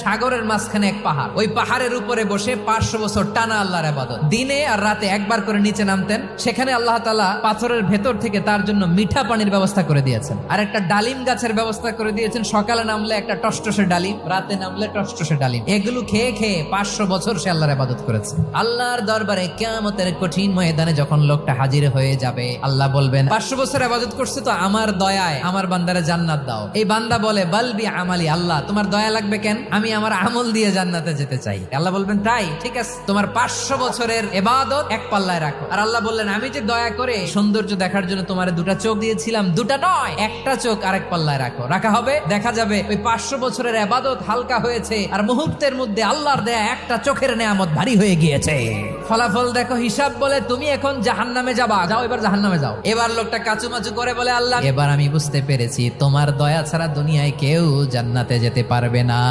সাগরের মাঝখানে এক পাহাড়, ওই পাহাড়ের উপরে বসে 500 বছর টানা আল্লাহর ইবাদত। দিনে আর রাতে একবার করে নিচে নামতেন। সেখানে আল্লাহ তাআলা পাথরের ভেতর থেকে তার জন্য মিঠা পানির ব্যবস্থা করে দিয়েছেন, আর একটা ডালিম গাছের ব্যবস্থা করে দিয়েছেন। সকালে নামলে একটা টসটসে ডালিম, রাতে নামলে টসটসে ডালিম। এগুলো খেয়ে খেয়ে 500 বছর সে আল্লাহর ইবাদত করেছে। আল্লাহর দরবারে কিয়ামতের কঠিন ময়দানে যখন লোকটা হাজির হয়ে যাবে, আল্লাহ বলবেন 500 বছর ইবাদত করছে তো আমার দয়ায় আমার বান্দারে জান্নাত দাও। এই বান্দা বলে বালবি আমালি, আল্লাহ তোমার দয়া লাগবে কেন, আমি আমার আমল দিয়ে জান্নাতে যেতে চাই। আল্লাহ বলবেন তাই, ঠিক আছে, তোমার 500 বছরের ইবাদত এক পাল্লায় রাখো। আর আল্লাহ বললেন আমি যে দয়া করে সৌন্দর্য দেখার জন্য তোমার দুটা চোখ দিয়েছিলাম, দুটা নয় একটা চোখ আরেক পাল্লায় রাখো। রাখা হবে, দেখা যাবে ওই 500 বছরের ইবাদত হালকা হয়েছে, আর মুহূর্তের মধ্যে আল্লাহর দেয়া একটা চোখের নেয়ামত ভারী হয়ে গিয়েছে। ফলাফল দেখো, হিসাব বলে তুমি এখন জাহান্নামে যাবা, যাও এবার জাহান্নামে যাও। এবার লোকটা কাচুমাচু করে বলে আল্লাহ এবার আমি বুঝতে পেরেছি তোমার দয়া ছাড়া দুনিয়ায় কেউ জান্নাতে যেতে পারবে না।